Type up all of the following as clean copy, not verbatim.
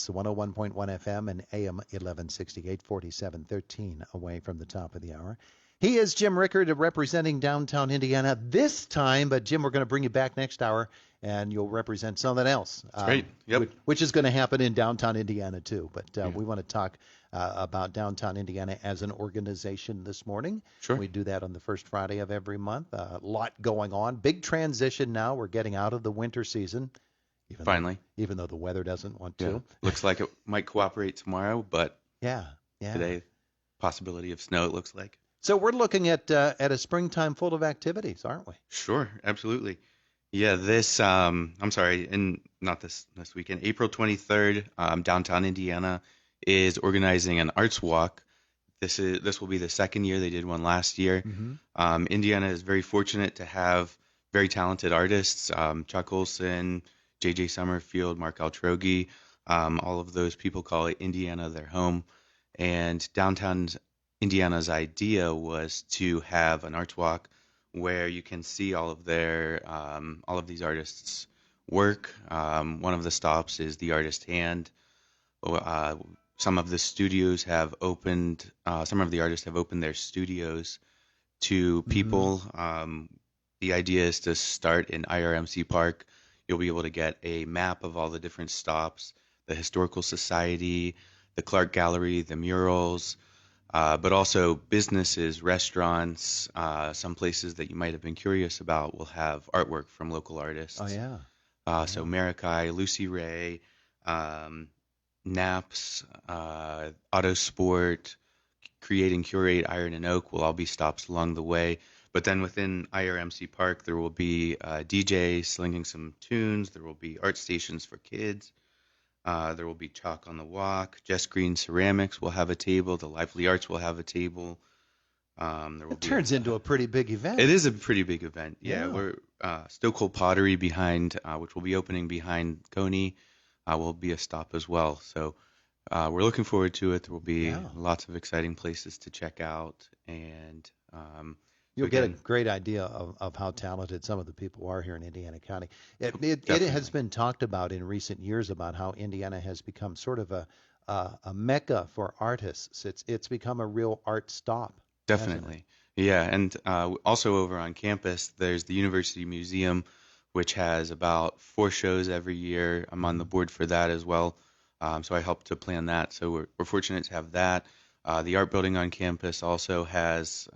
It's 101.1 FM and AM 1160, 847, away from the top of the hour. He is Jim Rickard representing downtown Indiana this time, but Jim, we're going to bring you back next hour, and you'll represent something else. That's great. Yep. Which is going to happen in downtown Indiana, too. But we want to talk about downtown Indiana as an organization this morning. Sure. We do that on the first Friday of every month. A lot going on. Big transition now. We're getting out of the winter season. Finally. Even though the weather doesn't want to. Yeah. Looks like it might cooperate tomorrow, but yeah. Today, possibility of snow, it looks like. So we're looking at a springtime full of activities, aren't we? Sure, absolutely. Yeah, not this weekend, April 23rd, downtown Indiana is organizing an arts walk. This will be the second year. They did one last year. Mm-hmm. Indiana is very fortunate to have very talented artists, Chuck Olson, J.J. Summerfield, Mark Altrogi. All of those people call it Indiana their home. And downtown Indiana's idea was to have an arts walk where you can see all of these artists' work. One of the stops is the Artist Hand. Some of the studios have opened. Some of the artists have opened their studios to people. Mm-hmm. The idea is to start in IRMC Park. You'll be able to get a map of all the different stops, the Historical Society, the Clark Gallery, the murals, but also businesses, restaurants, some places that you might have been curious about will have artwork from local artists. Oh, yeah. So Marikai, Lucy Ray, Naps, Autosport, Create and Curate, Iron and Oak will all be stops along the way. But then within IRMC Park, there will be a DJ slinging some tunes. There will be art stations for kids. There will be Chalk on the Walk. Jess Green Ceramics will have a table. The Lively Arts will have a table. It turns into a pretty big event. It is a pretty big event. Yeah. Yeah. We're Stokel Pottery behind, which will be opening behind Coney, will be a stop as well. So we're looking forward to it. There will be lots of exciting places to check out, and you'll get a great idea of how talented some of the people are here in Indiana County. It has been talked about in recent years about how Indiana has become sort of a mecca for artists. It's become a real art stop. Definitely. Yeah, and also over on campus, there's the University Museum, which has about 4 shows every year. I'm on the board for that as well, so I help to plan that. So we're fortunate to have that. The art building on campus also has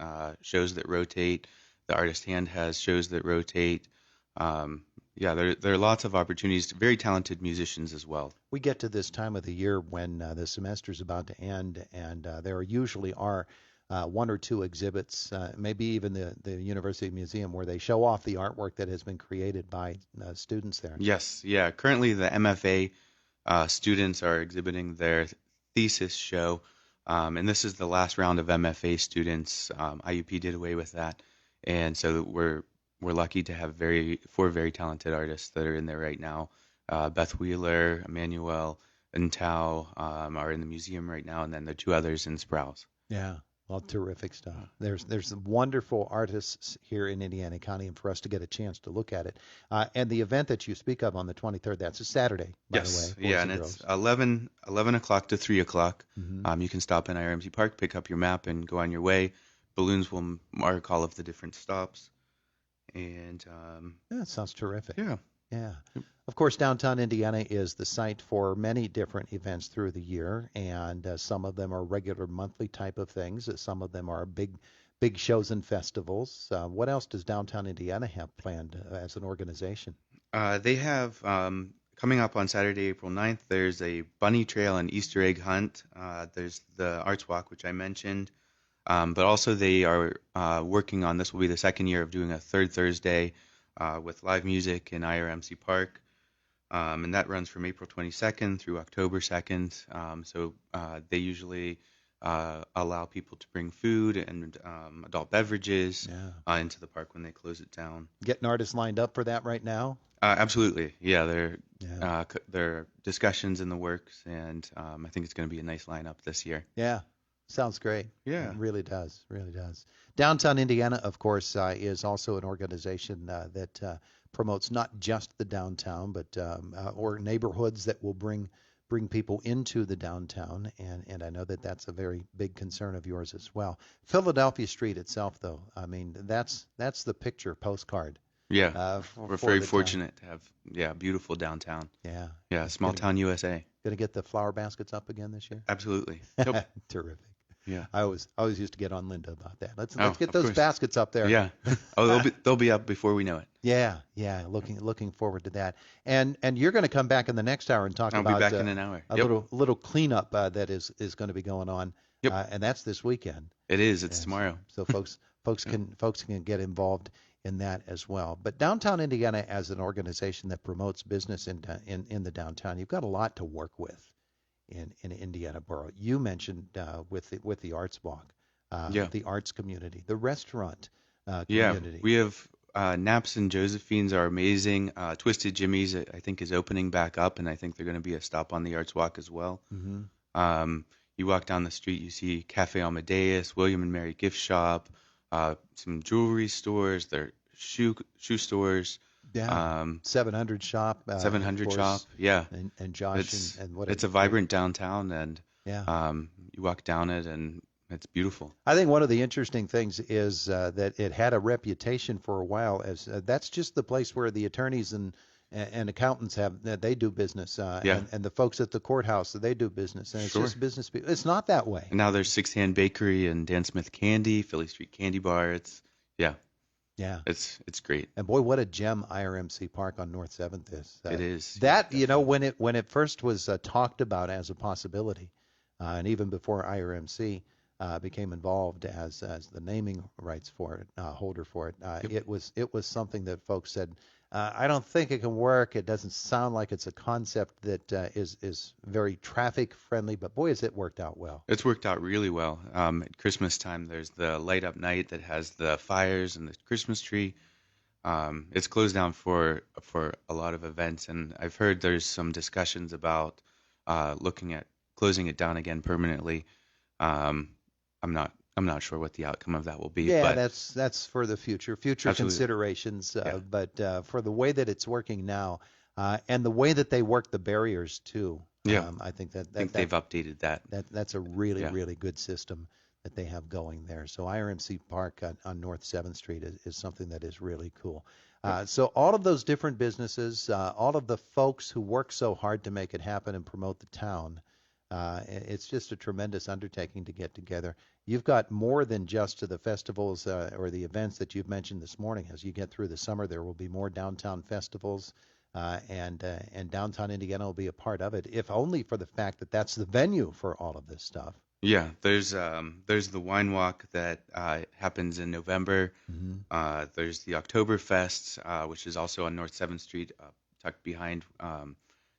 shows that rotate. The Artist Hand has shows that rotate. There are lots of opportunities. Very talented musicians as well. We get to this time of the year when the semester's about to end, and there usually are 1 or 2 exhibits, maybe even the University Museum, where they show off the artwork that has been created by students there. Yes, yeah. Currently, the MFA students are exhibiting their thesis show. And this is the last round of MFA students. IUP did away with that, and so we're lucky to have 4 very talented artists that are in there right now. Beth Wheeler, Emmanuel, and Tao are in the museum right now, and then the 2 others in Sprouse. Yeah. Well, terrific stuff. There's wonderful artists here in Indiana County, and for us to get a chance to look at it. And the event that you speak of on the 23rd, that's a Saturday, by the way. Yeah, and it's 11 o'clock to 3 o'clock. Mm-hmm. You can stop in IRMC Park, pick up your map, and go on your way. Balloons will mark all of the different stops. And that sounds terrific. Yeah. Yeah. Of course, downtown Indiana is the site for many different events through the year, and some of them are regular monthly type of things. Some of them are big shows and festivals. What else does downtown Indiana have planned as an organization? They have, coming up on Saturday, April 9th, there's a bunny trail and Easter egg hunt. There's the Arts Walk, which I mentioned. But also they are working on, this will be the second year of doing a third Thursday with live music in IRMC Park. And that runs from April 22nd through October 2nd. So they usually allow people to bring food and adult beverages into the park when they close it down. Getting artists lined up for that right now? Absolutely. Yeah, there are discussions in the works, and I think it's going to be a nice lineup this year. Yeah. Sounds great. Yeah. It really does. Really does. Downtown Indiana, of course, is also an organization that promotes not just the downtown, but or neighborhoods that will bring bring people into the downtown, and I know that that's a very big concern of yours as well. Philadelphia Street itself, though, I mean, that's the picture postcard Yeah, we're for very the town. fortunate to have, yeah, beautiful downtown. Yeah, Yeah, it's small gonna town USA. gonna get the flower baskets up again this year. Absolutely. Yep. Terrific. Yeah. I always used to get on Linda about that. Let's Oh, get of those course. baskets up there. Yeah. Oh, they'll be up before we know it. Yeah, yeah. Looking forward to that. And you're going to come back in the next hour and talk I'll be about back in an hour. a Yep. little cleanup that is going to be going on, Yep. and that's this weekend. It is. It's Yes. tomorrow. So folks can get involved in that as well. But Downtown Indiana, as an organization that promotes business in the downtown, you've got a lot to work with in Indiana Borough. You mentioned with the Arts Walk, Yeah. the arts community, the restaurant Yeah. community. We have Naps and Josephine's are amazing. Twisted Jimmy's, I think, is opening back up, and I think they're going to be a stop on the Arts Walk as well. Hmm. You walk down the street, you see Cafe Amadeus, William and Mary Gift Shop, some jewelry stores, their shoe stores, Yeah. 700 shop. 700 of shop. course, Yeah, and Josh it's and what it's a vibrant downtown, and yeah. you walk down it, and it's beautiful. I think one of the interesting things is that it had a reputation for a while as that's just the place where the attorneys and accountants have they do business, Yeah. and the folks at the courthouse they do business, and it's Sure. just business people. It's not that way. And now there's Six Hand Bakery and Dan Smith Candy, Philly Street Candy Bar. Yeah, Yeah. it's great. And boy, what a gem IRMC Park on North 7th is. It is. That, when it first was talked about as a possibility, and even before IRMC became involved as the naming rights for it, holder for it, Yep. it was something that folks said, I don't think it can work. It doesn't sound like it's a concept that is very traffic friendly, but boy, has it worked out well. It's worked out really well. At Christmas time, there's the light up night that has the fires and the Christmas tree. It's closed down for a lot of events, and I've heard there's some discussions about looking at closing it down again permanently. I'm not sure what the outcome of that will be, Yeah, but that's for the future absolutely. considerations. Yeah. But for the way that it's working now, and the way that they work the barriers too, Yeah. I think I think they've updated that. that's a really Yeah. really good system that they have going there. So IRMC Park on North 7th Street is something that is really cool. So all of those different businesses, all of the folks who work so hard to make it happen and promote the town, it's just a tremendous undertaking to get together. You've got more than just to the festivals or the events that you've mentioned this morning. As you get through the summer, there will be more downtown festivals, and downtown Indiana will be a part of it, if only for the fact that that's the venue for all of this stuff. Yeah, there's the wine walk that happens in November. There's the Oktoberfest, which is also on North 7th Street, tucked behind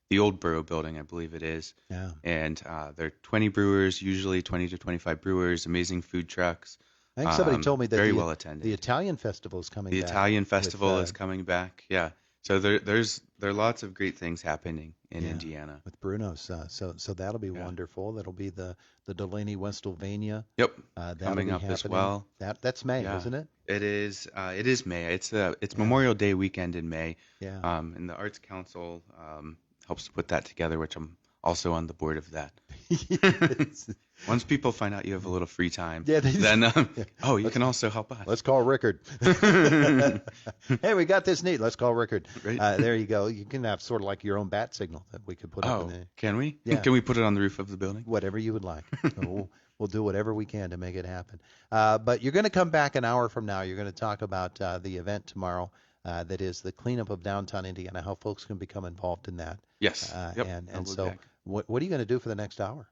the old Borough building, I believe it is. Yeah. And there are 20 brewers, usually 20 to 25 brewers, amazing food trucks. I think somebody told me that very the, well attended. the Italian festival is coming The back. Italian festival with, is coming back. Yeah. So there are lots of great things happening in Yeah. Indiana. with Bruno's. So that'll be Yeah. wonderful. That'll be the Delaney Westlvania. Yep. That'll Coming be up as happening. well. That's May, Yeah. isn't it? It is. It is May. It's Memorial Day weekend in May. Yeah. And the Arts Council helps to put that together, which I'm also on the board of that. Yes. Once people find out you have a little free time, Yeah, then you can also help us. Let's call Rickard. Hey, we got this neat. Let's call Rickard. Right. There you go. You can have sort of like your own bat signal that we could put up in Oh, there. can we? Yeah. Can we put it on the roof of the building? Whatever you would like. So we'll do whatever we can to make it happen. But you're going to come back an hour from now. You're going to talk about the event tomorrow. That is the cleanup of downtown Indiana, how folks can become involved in that. Yes. Yep. And I'll be so back. what are you going to do for the next hour?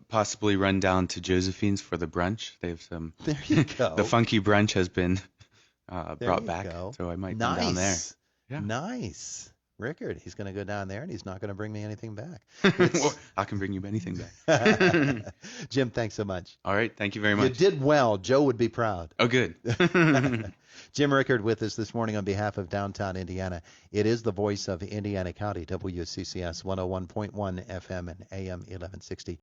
Possibly run down to Josephine's for the brunch. They have some. There you go. The funky brunch has been There brought you back, go. so I might come down there. Yeah. Nice. Rickard, he's going to go down there and he's not going to bring me anything back. Well, I can bring you anything back. Jim, thanks so much. All right. Thank you very You much. did well. Joe would be proud. Oh, good. Jim Rickard with us this morning on behalf of Downtown Indiana. It is the voice of Indiana County, WCCS 101.1 FM and AM 1160.